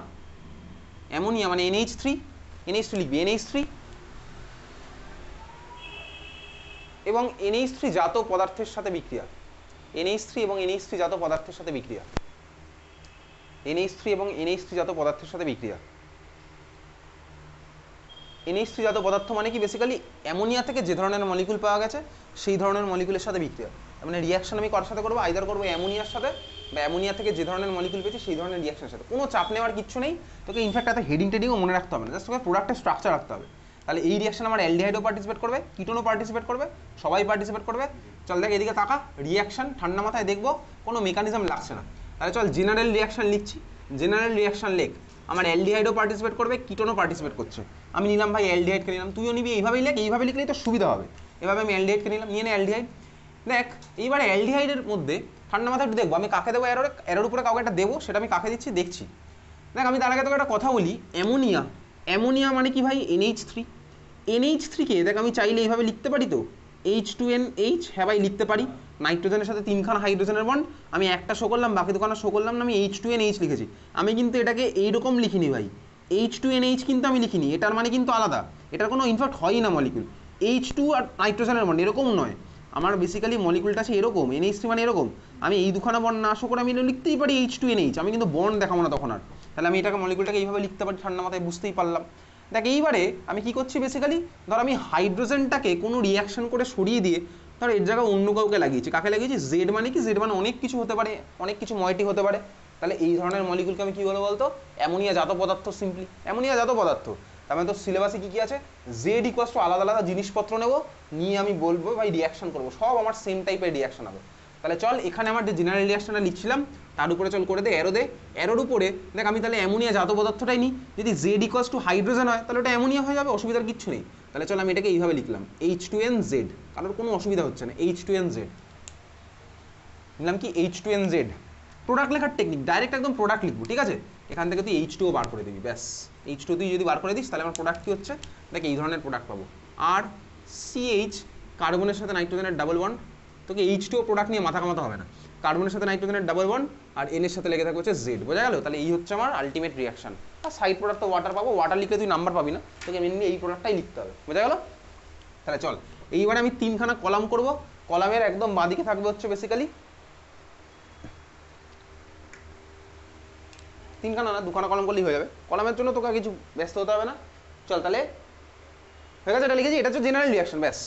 অ্যামোনিয়া মানে NH3, NH3 লিখবি, NH3 এবং NH3 জাত পদার্থের সাথে বিক্রিয়া। NH3 এবং NH3 জাত পদার্থের সাথে বিক্রিয়া, NH3 এবং NH3 জাত পদার্থের সাথে বিক্রিয়া। NH3 জাত পদার্থ মানে কি বেসিক্যালি অ্যামোনিয়া থেকে যে ধরনের মলিকুল পাওয়া গেছে সেই ধরনের মলিকুলের সাথে বিক্রিয়া। মানে রিয়াকশন আমি কার সাথে করবো, আইদার করবো অ্যামোনিয়ার সাথে বা অ্যামোনিয়া থেকে যে ধরনের মলিকুল পেয়েছি সেই ধরনের রিয়াকশনের সাথে। কোনো চাপ নেওয়ার কিচ্ছু নেই, তোকে ইনফ্যাক্ট এত হেডিং টেডিংও মনে রাখতে হবে না, জাস্ট তোকে প্রোডাক্টের স্ট্রাকচার রাখতে হবে। তাহলে এই রিয়াকশন আমার অ্যালডিহাইডও পার্টিসিপেট করবে, কিটোনও পার্টিসিপেট করবে, সবাই পার্টিসিপেট করবে। চল দেখ এদিকে তাকা, রিয়াকশন ঠান্ডা মাথায় দেখবো, কোনো মেকানিজম লাগছে না। তাহলে চল জেনারেল রিয়াকশন লিখছি, জেনারেল রিয়াকশন লেখ আমার অ্যালডিহাইডও পার্টিসিপেট করবে, কিটোনও পার্টিসিপেট করছে। আমি নিলাম ভাই অ্যালডিহাইডকে নিলাম, তুইও নিবি, এইভাবেই লেখ, এইভাবে লিখলেই তো সুবিধা হবে। এভাবে আমি অ্যালডিহাইডকে নিলাম, নিয়ে নে অ্যালডিহাইড। দেখ এইবারে অ্যালডিহাইডের মধ্যে ঠান্ডা মাথায় একটু দেখবো আমি কাকে দেবো, এরোর উপরে কাউকে একটা দেবো, সেটা আমি কাকে দিচ্ছি দেখছি। দেখ আমি তার আগে তোকে একটা কথা বলি, অ্যামোনিয়া, অ্যামোনিয়া মানে কি ভাই NH3, NH3কে দেখ আমি চাইলে এইভাবে লিখতে পারি তো H2NH, হ্যাঁ ভাই লিখতে পারি। নাইট্রোজেনের সাথে 3খানা হাইড্রোজেনের বন্ড, আমি একটা শো করলাম, বাকি দুখানা শো করলাম না, আমি H2NH লিখেছি। আমি কিন্তু এটাকে এইরকম লিখিনি ভাই, H2NH কিন্তু আমি লিখিনি, এটার মানে কিন্তু আলাদা, এটার কোনো ইনফ্যাক্ট হয়ই না মলিকুল। H2 আর নাইট্রোজেনের বন্ড এরকম নয়, আমার বেসিক্যালি মলিকুলটা আছে এরকম, NH3 মানে এরকম। আমি এই দুখানা বন্ড না শো করে আমি লিখতেই পারি H2NH, আমি কিন্তু বন্ড দেখাবো না তখন আর। তাহলে আমি এটাকে মলিকুলটাকে এইভাবে লিখতে পারি ঠান্ডা মাথায়, বুঝতেই পারলাম। দেখ এইবারে আমি কি করছি বেসিক্যালি, ধর আমি হাইড্রোজেনটাকে কোনো রিয়াকশন করে সরিয়ে দিয়ে ধর এর জায়গায় অন্য কাউকে লাগিয়েছি। কাকে লাগিয়েছি? জেড মানে কি, জেড মানে অনেক কিছু হতে পারে, অনেক কিছু ময়টি হতে পারে। তাহলে এই ধরনের মলিকুলকে আমি কি বলবো বলতো, অ্যামোনিয়া জাত পদার্থ, সিম্পলি অ্যামোনিয়া জাত পদার্থ। তার মানে তো সিলেবাসে কি কি আছে, জেড ইকুয়ালস টু আলাদা আলাদা জিনিসপত্র নেবো, নিয়ে আমি বলবো ভাই রিয়াকশন করবো, সব আমার সেম টাইপের রিয়াকশন হবে। তাহলে চল এখানে আমার যে জেনারেল রিয়াকশনটা লিখছিলাম তার উপরে চল করে দে অ্যারো দে, অ্যারোর উপরে দেখ আমি তাহলে অ্যামোনিয়া জাত পদার্থটাই নিই, যদি জেড ইকুয়ালস টু হাইড্রোজেন হয় তাহলে ওটা অ্যামোনিয়া হয়ে যাবে, অসুবিধার কিচ্ছু নেই। তাহলে চল আমি এটাকে এইভাবে লিখলাম H2NZ, কারোর কোনো অসুবিধা হচ্ছে না, H2NZ নিলাম কি H2NZ। প্রোডাক্ট লেখার টেকনিক, ডাইরেক্ট একদম প্রোডাক্ট লিখবো, ঠিক আছে? এখান থেকে তুই H2O বার করে দিবি, ব্যাস। H2 তুই যদি বার করে দিস তাহলে আমার প্রোডাক্ট কি হচ্ছে, দেখ এই ধরনের প্রোডাক্ট পাবো। আর CH কার্বনের সাথে নাইট্রোজেনের ডাবল বন্ড, তোকে H2O প্রোডাক্ট নিয়ে মাথা কামাতে হবে না, কার্বনের সাথে নাইট্রোজেনের ডাবল বন্ড আর N এর সাথে লেগে থাকবে হচ্ছে জেড, বোঝা গেল? তাহলে এই হচ্ছে আমার আলটিমেট রিয়াকশন। আর সাইড প্রোডাক্ট তো ওয়াটার পাবো, ওয়াটার লিখলে তুই নাম্বার পাবি না, তোকে মেনলি এই প্রোডাক্টটাই লিখতে হবে, বোঝা গেল? তাহলে চল এইবারে আমি 3খানা কলাম করব, কলামের একদম বাঁদিকে থাকবে হচ্ছে বেসিক্যালি 3খানা না 2খানা কলাম করলেই হয়ে যাবে, কলামের জন্য তোকে কিছু ব্যস্ত হতে হবে না। চল তাহলে হয়ে গেছে, এটা লিখেছি, এটা হচ্ছে জেনারেল রিয়াকশন, ব্যাস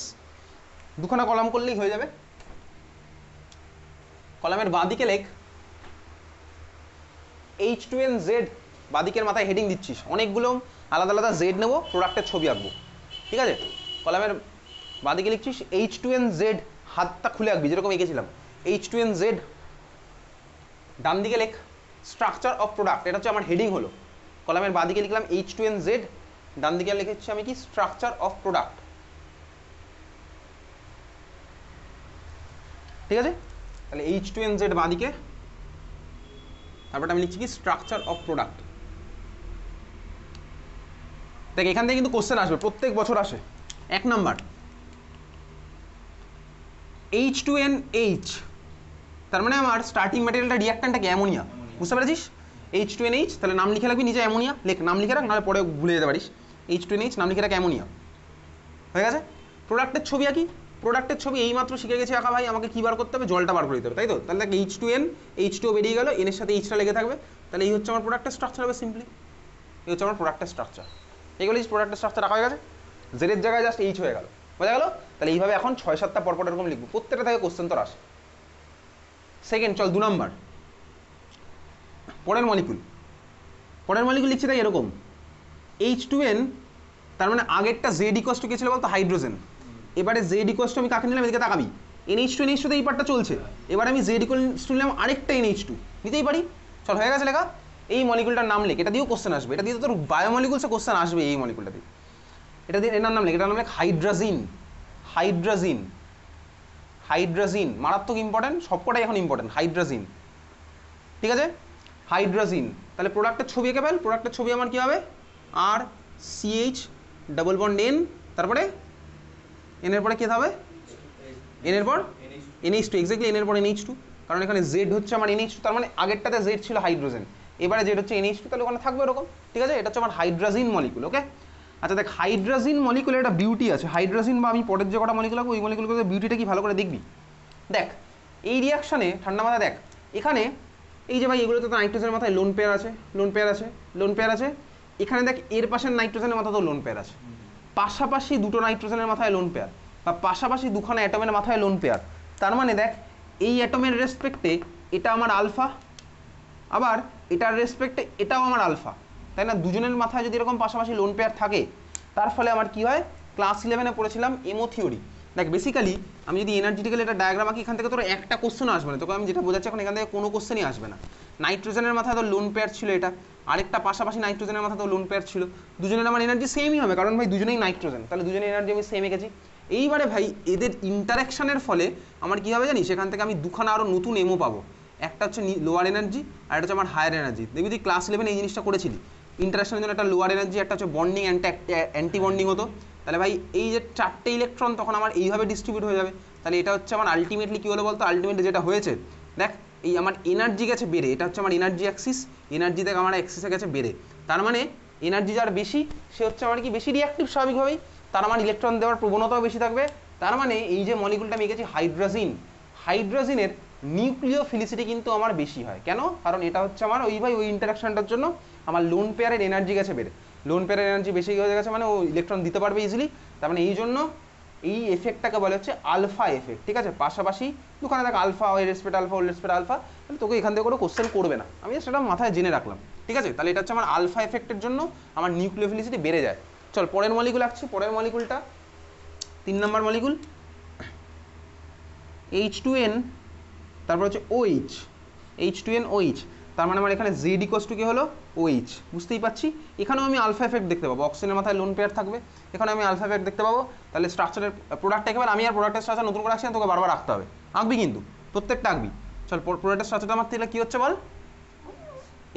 2খানা কলাম করলেই হয়ে যাবে। কলামের বাঁদিকে লেখ H2NZ, বাঁদিকের মাথায় হেডিং দিচ্ছিস, অনেকগুলো আলাদা আলাদা জেড নেবো, প্রোডাক্টের ছবি আঁকবো, ঠিক আছে? কলামের বাঁদিকে লিখছিস H2NZ, হাতটা খুলে আঁকবি যেরকম এঁকেছিলাম, H2NZ, ডান দিকে লেখ স্ট্রাকচার অফ প্রোডাক্ট, এটা হচ্ছে আমার হেডিং হলো। কলামের বাঁ দিকে লিখলাম H2NZ, ডান দিকে লিখেছি আমি কি স্ট্রাকচার অফ প্রোডাক্ট, ঠিক আছে? তাহলে H2NZ বাঁ দিকে, তারপরে আমি লিখছি কি স্ট্রাকচার অফ প্রোডাক্ট। দেখ এখান থেকে কিন্তু কোশ্চেন আসবে, প্রত্যেক বছর আসে। 1 নাম্বার H2NH, তার মানে আমার স্টার্টিং ম্যাটেরিয়ালটা রিঅ্যাক্ট্যান্টটা কি অ্যামোনিয়া, বুঝতে পেরেছিস? H2NH, তাহলে নাম লিখে রাখবি নিচে অ্যামোনিয়া, লেখ নাম লিখে রাখ, নাহলে পরে ভুলে যেতে পারিস। H2NH নাম লিখে রাখ অ্যামোনিয়া, হয়ে গেছে? প্রোডাক্টের ছবি আঁকি, প্রোডাক্টের ছবি এইমাত্র শিখে গেছি আঁকা ভাই, আমাকে কি বার করতে হবে, জলটা বার করে দিতে হবে, তাই তো? তাহলে দেখ H2N, H2O বেরিয়ে গেল, এর সাথে Hটা লেগে থাকবে, তাহলে এই হচ্ছে আমার প্রোডাক্টের স্ট্রাকচার হবে সিম্পলি, এই হচ্ছে আমার প্রোডাক্টের স্ট্রাকচার। এইগুলো প্রোডাক্টের স্ট্রাকচার রাখা হয়ে গেছে, জেডের জায়গায় জাস্ট H হয়ে গেল, বোঝা গেল? তাহলে এইভাবে এখন 6-7টা পরপর এরকম লিখবো, প্রত্যেকটা থেকে কোশ্চেন তোর আসে। সেকেন্ড, চল 2 নাম্বার পরের মলিকুল। পরের মলিকুল লিখছি তাই এরকম H2N, তার মানে আগেরটা Z ইকুয়াল টু কে ছিল বলতো, হাইড্রোজেন। এবারে Z ইকুয়াল টু আমি কাকে নিলাম, এদিকে তাকাবি, NH2 NH2 তে এই পার্টটা চলছে, এবারে আমি Z ইকুয়াল টু নিলাম আরেকটা NH2, নিতেই পারি। চল হয়ে গেছে লেখা। এই মলিকুলটার নাম লেখ, এটা দিয়েও কোশ্চেন আসবে, এটা দিয়ে তোর বায়োমলিকুলসে কোশ্চেন আসবে, এই মলিকুলটা দিয়ে, এটা দিয়ে এটার নাম লেখ, এটার নাম লেখ হাইড্রাজিন। হাইড্রাজিন, হাইড্রাজিন মারাত্মক ইম্পর্টেন্ট, সবকটাই এখন ইম্পর্টেন্ট, হাইড্রাজিন, ঠিক আছে? হাইড্রাজিন, তাহলে প্রোডাক্টের ছবি এঁকে ফেল, প্রোডাক্টের ছবি আমার কি হবে, আর CH ডাবল বন্ড N, তারপরে N এর পরে কি হবে, N এর পর NH2, এক্স্যাক্টলি N এর পর NH2, কারণ এখানে Z হচ্ছে আমার NH2, তার মানে আগেরটাতে Z ছিল হাইড্রোজেন, এবারে Z হচ্ছে NH2, তাহলে ওখানে থাকবে এরকম, ঠিক আছে? এটা হচ্ছে আমার হাইড্রাজিন মলিকুল, ওকে? আচ্ছা দেখ, হাইড্রাজিন মলিকুলের একটা বিউটি আছে, হাইড্রাজিন বা আমি পরের যে কটা মলিকুল লাগবে ওই মলিকুলগুলোর বিউটিটা কি ভালো করে দেখবি। দেখ এই রিয়াকশানে ঠান্ডা মাথা দেখ, এখানে এই যে ভাই এগুলোতে তো নাইট্রোজেনের মাথায় লোন পেয়ার আছে, লোন পেয়ার আছে, লোন পেয়ার আছে, এখানে দেখ এর পাশের নাইট্রোজেনের মাথাতেও লোন পেয়ার আছে, পাশাপাশি দুটো নাইট্রোজেনের মাথায় লোন পেয়ার, বা পাশাপাশি দুখানা অ্যাটমের মাথায় লোন পেয়ার, তার মানে দেখ এই অ্যাটমের রেসপেক্টে এটা আমার আলফা, আবার এটার রেসপেক্টে এটাও আমার আলফা, তাই না? দুজনের মাথায় যদি এরকম পাশাপাশি লোন পেয়ার থাকে, তার ফলে আমার কি হয়, ক্লাস 11-এ পড়েছিলাম এমো থিওরি। দেখ বেসিক্যালি আমি যদি এনার্জিটিক্যাল একটা ডায়াগ্রাম আঁকি, এখান থেকে তোর একটা কোশ্চেন আসবে না, তোকে আমি যেটা বোঝাচ্ছি এখন, এখান থেকে কোনো কোশ্চেনই আসবে না। নাইট্রোজেনের মাথায় তো লোন পেয়ার ছিল এটা, আরেকটা পাশাপাশি নাইট্রোজেনের মাথায় তো লোন পেয়ার ছিল, দুজনের আমার এনার্জি সেমই হবে, কারণ ভাই দুজনেই নাইট্রোজেন, তাহলে দুজনের এনার্জি আমি সেম এঁকেছি। এইবারে ভাই এদের ইন্টারাকশনের ফলে আমার কি হবে জানিস, সেখান থেকে আমি দুখানা আরও নতুন এমও পাবো, একটা হচ্ছে লোয়ার এনার্জি আর একটা হচ্ছে আমার হায়ার এনার্জি। দেখবি তুই ক্লাস 11 এই জিনিসটা করেছিলি, ইন্টারাকশনের জন্য একটা লোয়ার এনার্জি, একটা হচ্ছে বন্ডিং অ্যান্টি বন্ডিং হতো, তাহলে ভাই এই যে 4টে ইলেকট্রন তখন আমার এইভাবে ডিস্ট্রিবিউট হয়ে যাবে, তাহলে এটা হচ্ছে আমার আলটিমেটলি কী হলো বলতো, আলটিমেটলি যেটা হয়েছে দেখ এই আমার এনার্জি গেছে বেড়ে, এটা হচ্ছে আমার এনার্জি অ্যাক্সিস, এনার্জি দেখ আমার অ্যাক্সিসে গেছে বেড়ে, তার মানে এনার্জি যার বেশি সে হচ্ছে আমার কি বেশি রিঅ্যাক্টিভ স্বাভাবিকভাবেই, তার আমার ইলেকট্রন দেওয়ার প্রবণতাও বেশি থাকবে, তার মানে এই যে মলিকুলটা আমি এঁকেছি হাইড্রোজিন, হাইড্রোজিনের নিউক্লিওফিলিসিটি কিন্তু আমার বেশি হয়, কেন? কারণ এটা হচ্ছে আমার ওই ভাই ওই ইন্টারাকশনটার জন্য আমার লোন পেয়ারের এনার্জি গেছে বেড়ে, লোন পেয়ারের এনার্জি বেশি হয়ে গেছে মানে ও ইলেকট্রন দিতে পারবে ইজিলি, তার মানে এই জন্য এই এফেক্টটাকে বলে হচ্ছে আলফা এফেক্ট, ঠিক আছে? পাশাপাশি দুখানে দেখ আলফা ওই রেসপেক্ট আলফা ওই রেসপেক্ট আলফা, তাহলে তোকে এখান থেকে কোনো কোশ্চেন করবে না, আমি সেটা মাথায় জেনে রাখলাম, ঠিক আছে? তাহলে এটা হচ্ছে আমার আলফা এফেক্টের জন্য আমার নিউক্লিওফিলিসিটি বেড়ে যায়। চল পরের মলিকুল আসছে, পরের মলিকুলটা 3 নম্বর মলিকুল H2N, তারপর হচ্ছে OH, H2NOH, তার মানে আমার এখানে Z ইকুয়াল টু কি হলো OH, বুঝতেই পারছি। এখানেও আমি আলফা এফেক্ট দেখতে পাবো, অক্সিজেনের মাথায় লোন পেয়ার থাকবে, এখানে আমি আলফা এফেক্ট দেখতে পাবো, তাহলে স্ট্রাকচারের প্রোডাক্ট একেবারে আমি আর প্রোডাক্টের স্ট্রাকচার নতুন করে আসছি না, তোকে বারবার আঁকতে হবে, আঁকবি কিন্তু প্রত্যেকটা আঁকবি। চল প্রোডাক্টের স্ট্রাকচারটা আমার তাহলে কী হচ্ছে বল,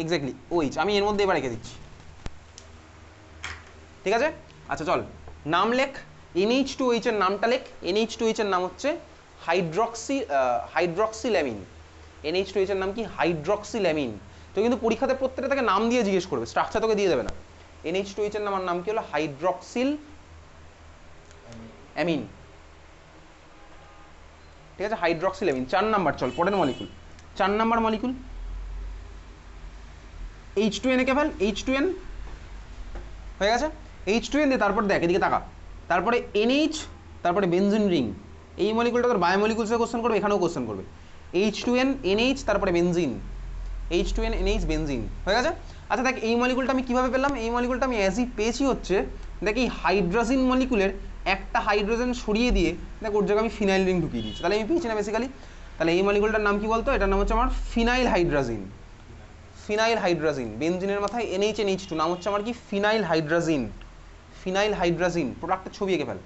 এক্স্যাক্টলি OH, আমি এর মধ্যে এবার রেখে দিচ্ছি, ঠিক আছে? আচ্ছা চল নাম লেখ, NH2OH এর নামটা লেখ, NH2OH এর নাম হচ্ছে হাইড্রক্সিল্যামিন, NH2OH এর নাম কি হাইড্রক্সিল্যামিন, তো কিন্তু পরীক্ষাতে প্রত্যেকটা থেকে নাম দিয়ে জিজ্ঞেস করবে, স্ট্রাকচার তোকে দিয়ে দেবে না। NH2OH এর নাম কি হলো হাইড্রক্সিল অ্যামিন, ঠিক আছে? হাইড্রক্সিল্যামিন। 4 নাম্বার, চল পরের মলিকুল, 4 নাম্বার মলিকুল H2N এ কেবল H2N হয়ে গেছে, H2N দিয়ে তারপর দেখ এদিকে তাকা, তারপরে NH, তারপরে বেনজিন রিং, এই মলিকুলটা তোর বায়োমলিকুলসে কোশ্চেন করবে, এখানেও কোশ্চেন করবে, H2N NH তারপরে বেনজিন, H2N NH বেনজিন হয়ে গেছে। আচ্ছা দেখ এই মলিকুলটা আমি কীভাবে পেলাম, এই মলিকুলটা আমি অ্যাজ ই পেয়েছি হচ্ছে দেখ এই হাইড্রোজিন মলিকুলের একটা হাইড্রোজেন সরিয়ে দিয়ে দেখ ওর জায়গায় আমি ফিনাইল রিং ঢুকিয়ে দিচ্ছি, তাহলে আমি পেয়েছি না বেসিক্যালি। তাহলে এই মলিকুলটার নাম কি বলতো? এটার নাম হচ্ছে আমার ফিনাইল হাইড্রাজিন। ফিনাইল হাইড্রাজিন, বেনজিনের মাথায় NH2, নাম হচ্ছে আমার কি? ফিনাইল হাইড্রাজিন। ফিনাইল হাইড্রাজিন, প্রোডাক্টের ছবি এঁকে ফেল।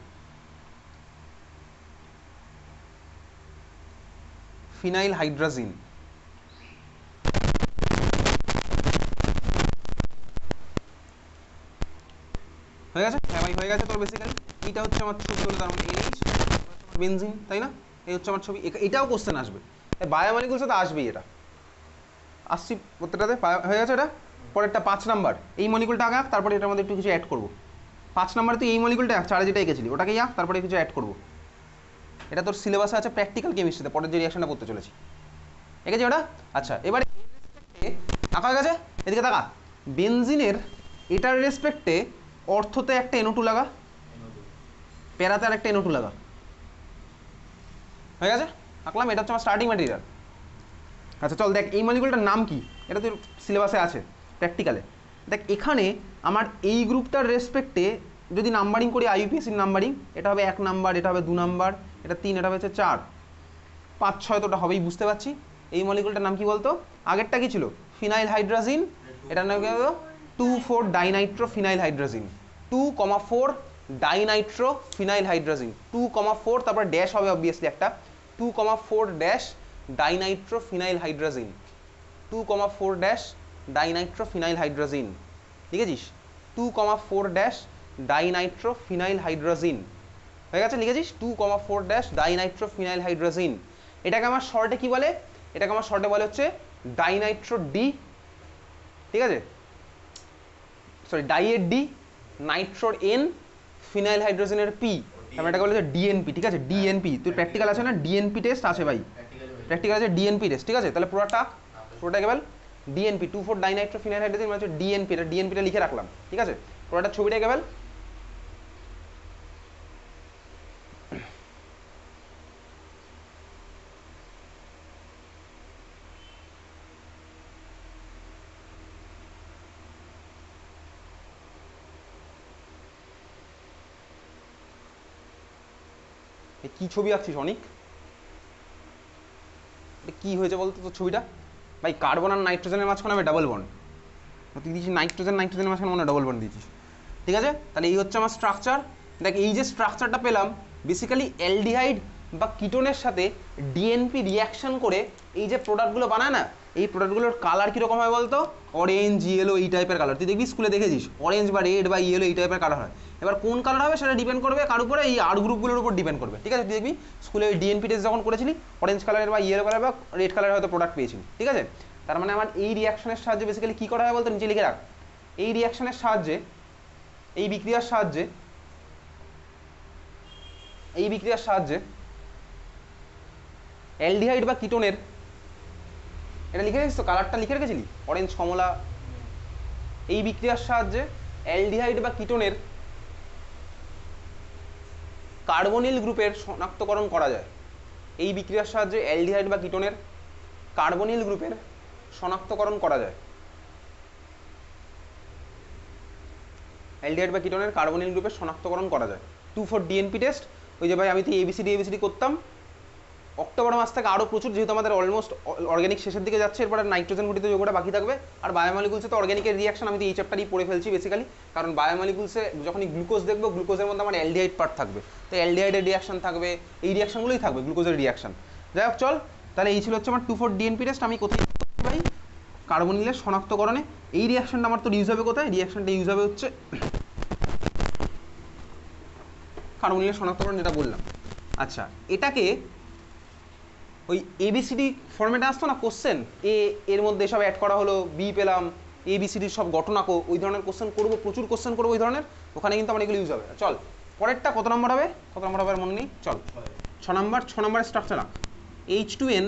Phenyl hydrazine. হয়ে গেছে? হ্যাঁ ভাই হয়ে গেছে। তোর বেসিক্যালি এইটা হচ্ছে আমার ছবি হলো, তার মানে NH, বেনজিন, তাই না? এই হচ্ছে আমার ছবি। এটাও কোশ্চেন আসবে, বায়োমলিকুলস তো আসবেই। এটা আসছি প্রত্যেকটাতে। হয়ে গেছে এটা। পরেরটা 5 নাম্বার, এই মলিকুলটা আঁক, তারপরে এটার মধ্যে একটু কিছু অ্যাড করবো। 5 নাম্বারে তুই এই মলিকুলটা আঁক, চারে যেটা এঁকেছিলি ওটাকেই আঁক, তারপরে কিছু অ্যাড করবো। এটা তোর সিলেবাসে আছে প্র্যাকটিক্যাল কেমিস্ট্রিতে, পরের যে রিয়াকশনটা করতে চলেছি। এঁকেছি ওটা? আচ্ছা, এবারে আঁকা হয়ে গেছে। এদিকে তাকা, বেনজিনের এটার রেসপেক্টে অর্থতে একটা NO2 লাগা, প্যারাতে আর একটা NO2 লাগা। হয়ে গেছে? আঁকলাম। এটা হচ্ছে আমার স্টার্টিং ম্যাটেরিয়াল। আচ্ছা চল দেখ, এই মলিকুলটার নাম কি? এটা তোর সিলেবাসে আছে প্র্যাকটিক্যালে। দেখ এখানে আমার এই গ্রুপটার রেসপেক্টে যদি নাম্বারিং করি, IUPAC নাম্বারিং, এটা হবে 1 নাম্বার, এটা হবে 2 নাম্বার, এটা 3, এটা হচ্ছে 4, 5, 6 তো ওটা হবেই, বুঝতে পারছি। এই মলিকুলটার নাম কি বলতো? আগেরটা কি ছিল? ফিনাইল হাইড্রাজিন। এটার নাম কি বলতো? 2,4 ডাইনাইট্রো ফিনাইল হাইড্রাজিন। 2,4 ডাইনাইট্রো phenyl hydrazine. 2,4 তারপর ড্যাশ হবে অবভিয়াসলি একটা, 2,4 dash dinitro phenyl hydrazine. 2,4 dash dinitro phenyl hydrazine. লিখেছিস? 2,4 ড্যাশ ডাইনাইট্রো ফিনাইল হাইড্রাজিন। হয়ে গেছে? লিখেছিস 2,4 ড্যাশ ডাইনাইট্রো ফিনাইল হাইড্রাজিন। এটাকে আমার শর্টে কি বলে? এটাকে আমার শর্টে বলে হচ্ছে ডাইনাইট্রো ডি, ঠিক আছে? সরি, ডাইয়ের ডি, নাইট্রোর N, ফিনাইল হাইড্রোজেনের P, তারপর এটাকে বলে হচ্ছে DNP, ঠিক আছে? DNP, তুই প্র্যাকটিক্যাল আছে না? DNP টেস্ট আছে ভাই, প্র্যাকটিক্যাল আছে DNP টেস্ট, ঠিক আছে? তাহলে পুরোটা কেবল DNP, 2,4 ডাইনাইট্রো ফিনাইল হাইড্রোজেন মানে হচ্ছে DNP। এটা DNPটা লিখে রাখলাম, ঠিক আছে? পুরোটা ছবিটা কেবল। কি ছবি আঁকছিস অনিক? কি হয়েছে বলতো তোর ছবিটা? ভাই কার্বন আর নাইট্রোজেনের মাঝখানে আমি ডাবল বন্ড, তুই দিয়েছিস নাইট্রোজেনের মাঝখানে মানে ডাবল বন্ড দিয়েছিস, ঠিক আছে? তাহলে এই হচ্ছে আমার স্ট্রাকচার। দেখ এই যে স্ট্রাকচারটা পেলাম, বেসিক্যালি অ্যালডিহাইড বা কিটোনের সাথে ডিএনপি রিয়াকশন করে এই যে প্রোডাক্টগুলো বানায় না, এই প্রোডাক্টগুলোর কালার কীরকম হয় বলতো? অরেঞ্জ, ইয়েলো, এই টাইপের কালার। তুই দেখবি স্কুলে দেখেছিস অরেঞ্জ বা রেড বা ইয়েলো এই টাইপের কালার হয়। এবার কোন কালার হবে সেটা ডিপেন্ড করবে কার উপরে? এই আর গ্রুপগুলোর উপর ডিপেন্ড করবে, ঠিক আছে? তুই দেখবি স্কুলে ডিএনপি টেস্ট যখন করেছিলি অরেঞ্জ কালারের বা ইয়েলো কালার বা রেড কালারের হয়তো প্রোডাক্ট পেয়েছিলি, ঠিক আছে? তার মানে আমার এই রিয়াকশনের সাহায্যে বেসিক্যালি কী করা হয় বলতো? নিচে লিখে রাখ। এই রিয়াকশনের সাহায্যে, এই বিক্রিয়ার সাহায্যে, অ্যালডিহাইড বা কিটোনের, এটা লিখে রেখেছিস তো? কালারটা লিখে রেখেছিলি অরেঞ্জ, কমলা। এই বিক্রিয়ার সাহায্যে অ্যালডিহাইড বা কিটোনের কার্বনিল গ্রুপের শনাক্তকরণ করা যায়। এই বিক্রিয়ার সাহায্যে অ্যালডিহাইড বা কিটোনের কার্বনিল গ্রুপের শনাক্তকরণ করা যায়। অ্যালডিহাইড বা কিটোনের কার্বনিল গ্রুপের শনাক্তকরণ করা যায়। 2,4 ডিএনপি টেস্ট, ওই যে ভাই আমি তো এবিসিডি করতাম অক্টোবর মাস থেকে আরও প্রচুর, যেহেতু আমাদের অলমোস্ট অর্গ্যানিক শেষের দিকে যাচ্ছে, এরপরে নাইট্রোজেন ঘটিত যৌগটা বাকি থাকবে। আর বায়োমলিকুলসে তো অর্গ্যানিকের রিয়াকশন আমি তো এই চ্যাপ্টারই পড়ে ফেলছি বেসিক্যালি, কারণ বায়োমলিকুলসে যখনই গ্লুকোজ দেখবো, গ্লুকোজের মধ্যে আমার অ্যালডিহাইড পার্ট থাকবে, তো অ্যালডিহাইডের রিয়াকশন থাকবে, এই রিয়াকশনগুলোই থাকবে, গ্লুকোজের রিয়াকশন। যাই হোক চল, তাহলে এই ছিল হচ্ছে আমার 2,4 ডিএনপি টেস্ট। আমি কোথায় ভাই? কার্বনিলের শনাক্তকরণে। এই রিয়াকশনটা আমার তো ইউজ হবে কোথায়? রিয়াকশনটা ইউজ হবে হচ্ছে কার্বনিলের শনাক্তকরণ, যেটা বললাম। আচ্ছা, এটাকে ওই এবিসিডি ফর্মেটে আসতো না কোশ্চেন, এর মধ্যে সব অ্যাড করা হলো, বি পেলাম, এবিসিডির সব ঘটনা আঁকো, ওই ধরনের কোশ্চেন করবো, প্রচুর কোশ্চেন করবো ওই ধরনের। ওখানে কিন্তু আমার এগুলো ইউজ হবে। চল পরেরটা কত নম্বর হবে? কত নম্বর হবে আর মনে নেই। চল 6 নম্বর। 6 নম্বরের স্ট্রাকচার আঁক। H2N,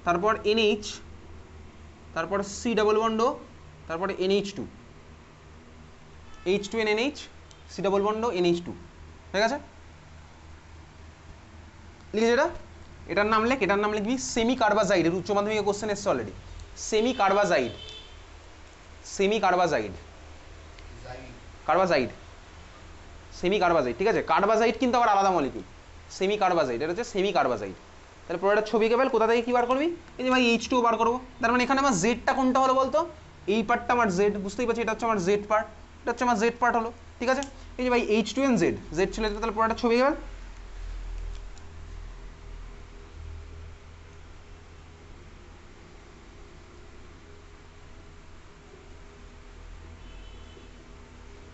তারপর NH, তারপর C ডাবল বন্ড ও, তারপরে NH2, H2N NH, C double bond O NH2, ঠিক আছে? লিখেছে এটা? এটার নাম লেখ, এটার নাম লিখবি সেমি কার্বাজাইড। এর উচ্চ মাধ্যমিকে কোশ্চেন এসছে অলরেডি। সেমি কার্বাজাইড, সেমি কার্বাজাইড, কার্বাজাইড, সেমি কার্বাজাইড, ঠিক আছে? কার্বাজাইড কিন্তু আবার আলাদা মলিকিউল, সেমি কার্বাজাইড, এটা হচ্ছে সেমি কার্বাজাইড। তাহলে পুরো একটা ছবি এঁকে ফেল, কোথা থেকে কি বার করবি? এই যে ভাই H2 বার করবো, তার মানে এখানে আমার জেডটা কোনটা হলো বলতো? এই পার্টটা আমার জেড, বুঝতেই পারছি, এটা হচ্ছে আমার জেড পার্ট, এটা হচ্ছে আমার জেড পার্ট হলো, ঠিক আছে? এই যে ভাই H2N জেড, জেড ছিল, তাহলে পুরো একটা ছবি এঁকে ফেল।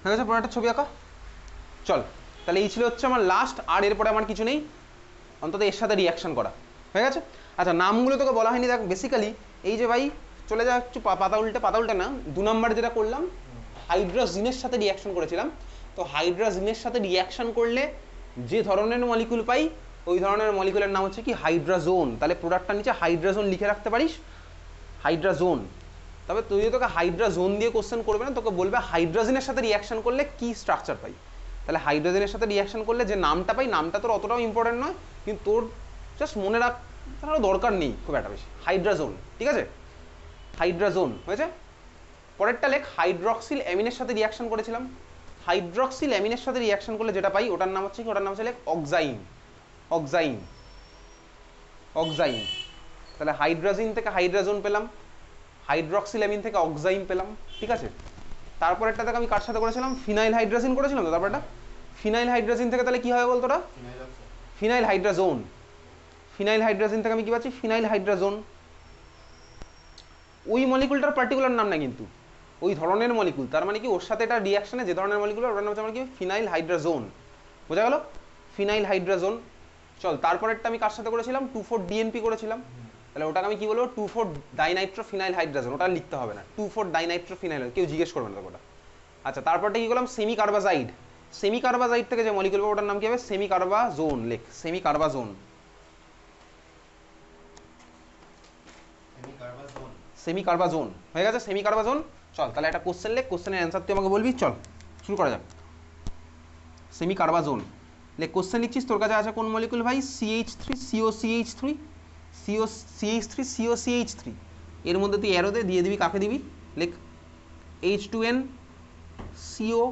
হয়ে গেছে পুরো একটা ছবি আঁকা? চল, তাহলে এই ছিল হচ্ছে আমার লাস্ট, আর এরপরে আমার কিছু নেই, অন্তত এর সাথে রিয়াকশন করা হয়ে গেছে। আচ্ছা, নামগুলো তোকে বলা হয়নি, দেখ বেসিক্যালি এই যে ভাই চলে যা একটু পাতা উল্টে না, 2 নম্বরে যেটা করলাম হাইড্রাজিনের সাথে রিয়াকশন করেছিলাম। তো হাইড্রাজিনের সাথে রিয়াকশন করলে যে ধরনের মলিকুল পাই ওই ধরনের মলিকুলের নাম হচ্ছে কি হাইড্রাজোন। তাহলে প্রোডাক্টটার নিচে হাইড্রাজোন লিখে রাখতে পারিস, হাইড্রাজোন। তবে তুই তোকে হাইড্রাজোন দিয়ে কোশ্চেন করবে না, তোকে বলবে হাইড্রাজিনের সাথে রিয়াকশন করলে কি স্ট্রাকচার পাই। তাহলে হাইড্রোজেনের সাথে রিয়াকশন করলে যে নামটা পাই, নামটা তোর অতটাও ইম্পর্টেন্ট নয়, কিন্তু তোর জাস্ট মনে রাখ, তার দরকার নেই খুব একটা বেশি। হাইড্রাজোন, ঠিক আছে, হাইড্রাজোন হয়েছে। পরেরটা লেখ, হাইড্রক্সিল অ্যামিনের সাথে রিয়াকশন করেছিলাম। হাইড্রক্সিল অ্যামিনের সাথে রিয়াকশন করলে যেটা পাই ওটার নাম হচ্ছে কি, ওটার নাম হচ্ছে লেখ অক্সাইন, অক্সাইন, অক্সাইন। তাহলে হাইড্রাজিন থেকে হাইড্রাজোন পেলাম, হাইড্রক্সিল অ্যামিন থেকে অক্সাইন পেলাম, ঠিক আছে। তারপর একটা দেখ আমি কার সাথে করেছিলাম, ফিনাইল হাইড্রাজিন করেছিলাম তো। তারপর একটা ফিনাইল হাইড্রাজিন থেকে তাহলে কি হবে বলতো ওটা? ফিনাইল হাইড্রাজোন। ফিনাইল হাইড্রাজিন থেকে আমি কি পাচ্ছি? ফিনাইল হাইড্রাজোন। ওই মলিকুলটার পার্টিকুলার নাম না কিন্তু, ওই ধরনের মলিকুল, তার মানে কি ওর সাথে এটা রিয়াকশনে যে ধরনের মলিকুল ওটার নাম হচ্ছে আমার কি, ফিনাইল হাইড্রাজোন। বোঝা গেল? ফিনাইল হাইড্রাজোন। চল, তারপরেরটা আমি কার সাথে করেছিলাম? 2,4-DNP করেছিলাম। তাহলে ওটাকে আমি কি বলবো? 2,4-ডাইনাইট্রোফিনাইল হাইড্রাজোন। ওটা লিখতে হবে না, 2,4-ডাইনাইট্রোফিনাইল, কেউ জিজ্ঞেস করবে না ওটা। আচ্ছা, তারপরটা কি করলাম? সেমি কার্বাজাইড। সেমি কার্বাজাইড থেকে যে মলিকুল পাবো ওটার নাম কি হবে? সেমি কার্বাজোন। লেখ সেমি কার্বাজোন, সেমি কার্বাজোন হয়ে গেছে, সেমি কার্বাজোন। চল, তাহলে একটা কোশ্চেন লেখ, কোশ্চেনের অ্যান্সার তুই আমাকে বলবি। চল শুরু করা যাক। সেমি কার্বাজোন লেখ, কোশ্চেন লিখছিস, তোর কাছে আছে কোন মলিকুল ভাই? CH3 COCH3, COCH3 COCH3। এর মধ্যে তুই অ্যারো দিয়ে দিবি, কাকে দিবি? লেখ H2N CO